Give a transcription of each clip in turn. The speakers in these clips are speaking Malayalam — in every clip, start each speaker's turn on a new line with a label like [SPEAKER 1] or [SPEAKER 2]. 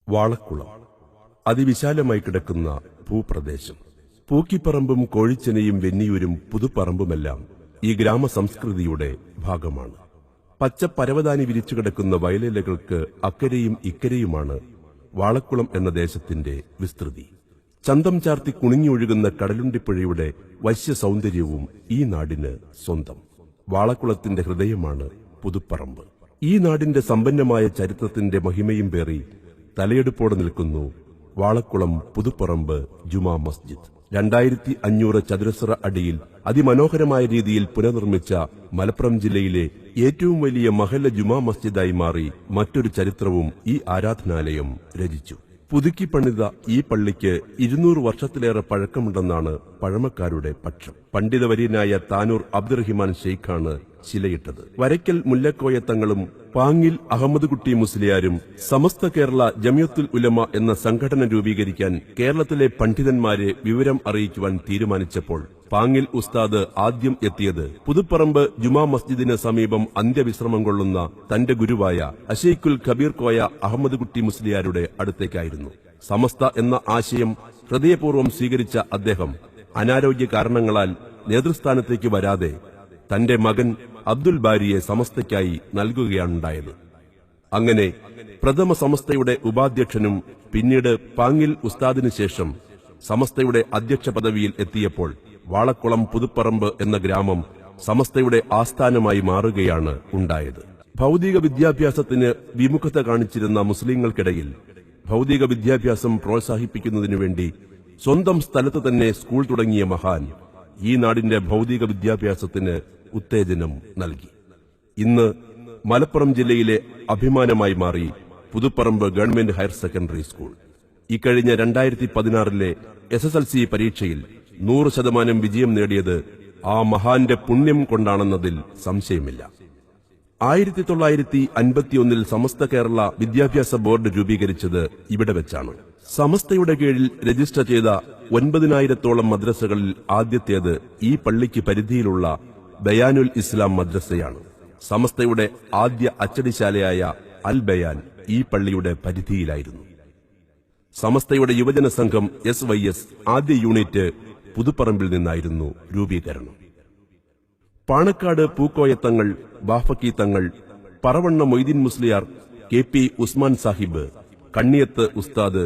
[SPEAKER 1] വാളക്കുളം അതിവിശാലമായി കിടക്കുന്ന ഭൂപ്രദേശം. പൂക്കിപ്പറമ്പും കോഴിച്ചെനയും വെന്നിയൂരും പുതുപ്പറമ്പുമെല്ലാം ഈ ഗ്രാമസംസ്കൃതിയുടെ ഭാഗമാണ്. പച്ച പരവതാനി വിരിച്ചുകിടക്കുന്ന വയലിലകൾക്ക് അക്കരെയും ഇക്കരെയുമാണ് വാളക്കുളം എന്ന ദേശത്തിന്റെ വിസ്തൃതി. ചന്തം ചാർത്തി കുണിഞ്ഞൊഴുകുന്ന കടലുണ്ടിപ്പുഴയുടെ വശ്യ സൗന്ദര്യവും ഈ നാടിന് സ്വന്തം. വാളക്കുളത്തിന്റെ ഹൃദയമാണ് പുതുപ്പറമ്പ്. ഈ നാടിന്റെ സമ്പന്നമായ ചരിത്രത്തിന്റെ മഹിമയും പേറി തലയെടുപ്പോടെ നിൽക്കുന്നു വാളക്കുളം പുതുപ്പറമ്പ് ജുമാ മസ്ജിദ്. 2500 ചതുരശ്ര അടിയിൽ അതിമനോഹരമായ രീതിയിൽ പുനർനിർമ്മിച്ച മലപ്പുറം ജില്ലയിലെ ഏറ്റവും വലിയ മഹല്ല ജുമാ മസ്ജിദായി മാറി മറ്റൊരു ചരിത്രവും ഈ ആരാധനാലയം രചിച്ചു. പുതുക്കി പണിത ഈ പള്ളിക്ക് 200 വർഷത്തിലേറെ പഴക്കമുണ്ടെന്നാണ് പഴമക്കാരുടെ പക്ഷം. പണ്ഡിതവര്യനായ താനൂർ അബ്ദുറഹിമാൻ ഷെയ്ഖാണ് ശിലയിട്ടത്. വരയ്ക്കൽ മുല്ലക്കോയ തങ്ങളും പാങ്ങിൽ അഹമ്മദ് കുട്ടി മുസ്ലിയാരും സമസ്ത കേരള ജമിയത്തുൽ ഉലമ എന്ന സംഘടന രൂപീകരിക്കാൻ കേരളത്തിലെ പണ്ഡിതന്മാരെ വിവരം അറിയിക്കുവാൻ തീരുമാനിച്ചപ്പോൾ പാങ്ങിൽ ഉസ്താദ് ആദ്യം എത്തിയത് പുതുപ്പറമ്പ് ജുമാ മസ്ജിദിന് സമീപം അന്ത്യവിശ്രമം കൊള്ളുന്ന തന്റെ ഗുരുവായ അശൈഖുൽ കബീർ കോയ അഹമ്മദ് കുട്ടി മുസ്ലിയാരുടെ അടുത്തേക്കായിരുന്നു. സമസ്ത എന്ന ആശയം ഹൃദയപൂർവ്വം സ്വീകരിച്ച അദ്ദേഹം അനാരോഗ്യ കാരണങ്ങളാൽ നേതൃസ്ഥാനത്തേക്ക് വരാതെ തന്റെ മകൻ അബ്ദുൽ ബാരിയെ സമസ്തയ്ക്കായി നൽകുകയാണുണ്ടായത്. അങ്ങനെ പ്രഥമ സമസ്തയുടെ ഉപാധ്യക്ഷനും പിന്നീട് പാങ്ങിൽ ഉസ്താദിനു ശേഷം സമസ്തയുടെ അധ്യക്ഷ പദവിയിൽ എത്തിയപ്പോൾ വാളക്കുളം പുതുപ്പറമ്പ് എന്ന ഗ്രാമം സമസ്തയുടെ ആസ്ഥാനമായി മാറുകയാണ് ഉണ്ടായത്. ഭൗതിക വിദ്യാഭ്യാസത്തിന് വിമുഖത കാണിച്ചിരുന്ന മുസ്ലിങ്ങൾക്കിടയിൽ ഭൗതിക വിദ്യാഭ്യാസം പ്രോത്സാഹിപ്പിക്കുന്നതിനുവേണ്ടി സ്വന്തം സ്ഥലത്ത് തന്നെ സ്കൂൾ തുടങ്ങിയ മഹാൻ ഈ നാടിന്റെ ഭൗതിക വിദ്യാഭ്യാസത്തിന് ഉത്തേജനം നൽകി. ഇന്ന് മലപ്പുറം ജില്ലയിലെ അഭിമാനമായി മാറി Puthuparamba government higher secondary school. ഇക്കഴിഞ്ഞ 2016 SSLC പരീക്ഷയിൽ 100% വിജയം നേടിയത് ആ മഹാന്റെ പുണ്യം കൊണ്ടാണെന്നതിൽ സംശയമില്ല. 1951 സമസ്ത കേരള വിദ്യാഭ്യാസ ബോർഡ് രൂപീകരിച്ചത് ഇവിടെ വെച്ചാണ്. സമസ്തയുടെ കീഴിൽ രജിസ്റ്റർ ചെയ്ത 9000-ഓളം മദ്രസകളിൽ ആദ്യത്തേത് ഈ പള്ളിക്ക് പരിധിയിലുള്ള ബയാനുൽ ഇസ്ലാം മദ്രസയാണ്. സമസ്തയുടെ ആദ്യ അച്ചടിശാലയായ അൽ ബയാൻ ഈ പള്ളിയുടെ പരിധിയിലായിരുന്നു. സമസ്തയുടെ യുവജന സംഘം SYS ആദ്യ യൂണിറ്റ് പുതുപ്പറമ്പിൽ നിന്നായിരുന്നു രൂപീകരണം. പാണക്കാട് പൂക്കോയത്തങ്ങൾ, ബാഫക്കി തങ്ങൾ, പറവണ്ണ മൊയ്തീൻ മുസ്ലിയാർ, KP ഉസ്മാൻ സാഹിബ്, കണ്ണിയത്ത് ഉസ്താദ്,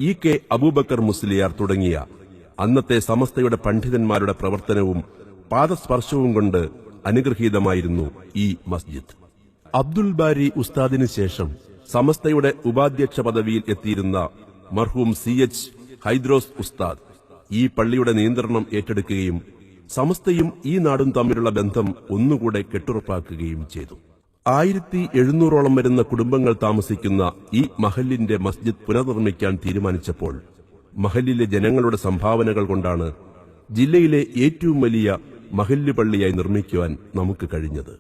[SPEAKER 1] EK അബൂബക്കർ മുസ്ലിയാർ തുടങ്ങിയ അന്നത്തെ സമസ്തയുടെ പണ്ഡിതന്മാരുടെ പ്രവർത്തനവും പാദസ്പർശവും കൊണ്ട് അനുഗ്രഹീതമായിരുന്നു ഈ മസ്ജിദ്. അബ്ദുൽ ബാരി ഉസ്താദിന് ശേഷം സമസ്തയുടെ ഉപാധ്യക്ഷ പദവിയിൽ എത്തിയിരുന്ന മർഹൂം CH ഹൈദ്രോസ് ഉസ്താദ് ഈ പള്ളിയുടെ നിയന്ത്രണം ഏറ്റെടുക്കുകയും സമസ്തയും ഈ നാടും തമ്മിലുള്ള ബന്ധം ഒന്നുകൂടെ കെട്ടുറപ്പാക്കുകയും ചെയ്തു. 1700-ഓളം വരുന്ന കുടുംബങ്ങൾ താമസിക്കുന്ന ഈ മഹല്ലിന്റെ മസ്ജിദ് പുനർനിർമ്മിക്കാൻ തീരുമാനിച്ചപ്പോൾ മഹല്ലിലെ ജനങ്ങളുടെ സംഭാവനകൾ കൊണ്ടാണ് ജില്ലയിലെ ഏറ്റവും വലിയ മഹല്ല് പള്ളിയായി നിർമ്മിക്കുവാൻ നമുക്ക് കഴിഞ്ഞത്.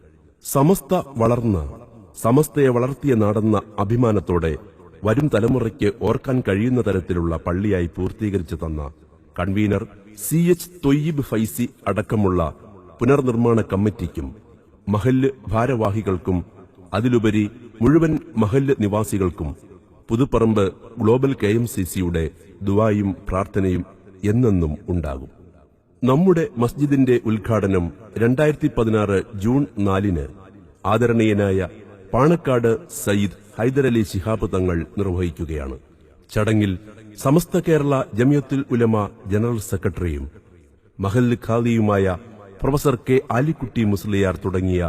[SPEAKER 1] സമസ്ത വളർന്ന, സമസ്തയെ വളർത്തിയ നാടെന്ന അഭിമാനത്തോടെ വരും തലമുറയ്ക്ക് ഓർക്കാൻ കഴിയുന്ന തരത്തിലുള്ള പള്ളിയായി പൂർത്തീകരിച്ചു തന്ന കൺവീനർ CH തൊയ്യിബ് ഫൈസി അടക്കമുള്ള പുനർനിർമ്മാണ കമ്മിറ്റിക്കും മഹല്ല് ഭാരവാഹികൾക്കും അതിലുപരി മുഴുവൻ മഹല്ല് നിവാസികൾക്കും പുതുപ്പറമ്പ് ഗ്ലോബൽ KMCCയുടെ ദുആയും പ്രാർത്ഥനയും എന്നെന്നും ഉണ്ടാകും. നമ്മുടെ മസ്ജിദിന്റെ ഉദ്ഘാടനം 2016 ജൂൺ 4 ആദരണീയനായ പാണക്കാട് സയ്യിദ് ഹൈദരലി ശിഹാബ് തങ്ങൾ നിർവഹിക്കുകയാണ്. ചടങ്ങിൽ സമസ്ത കേരള ജമിയത്തുൽ ഉലമ ജനറൽ സെക്രട്ടറിയും മഹല്ല് ഖാദിയുമായ പ്രൊഫസർ K ആലിക്കുട്ടി മുസ്ലിയാർ തുടങ്ങിയ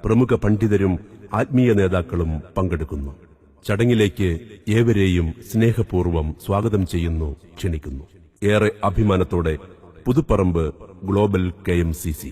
[SPEAKER 1] പ്രമുഖ പണ്ഡിതരും ആത്മീയ നേതാക്കളും പങ്കെടുക്കുന്നു. ചടങ്ങിലേക്ക് ഏവരെയും സ്നേഹപൂർവ്വം സ്വാഗതം ചെയ്യുന്നു, ക്ഷണിക്കുന്നു. ഏറെ അഭിമാനത്തോടെ പുതുപ്പറമ്പ് ഗ്ലോബൽ KMCC.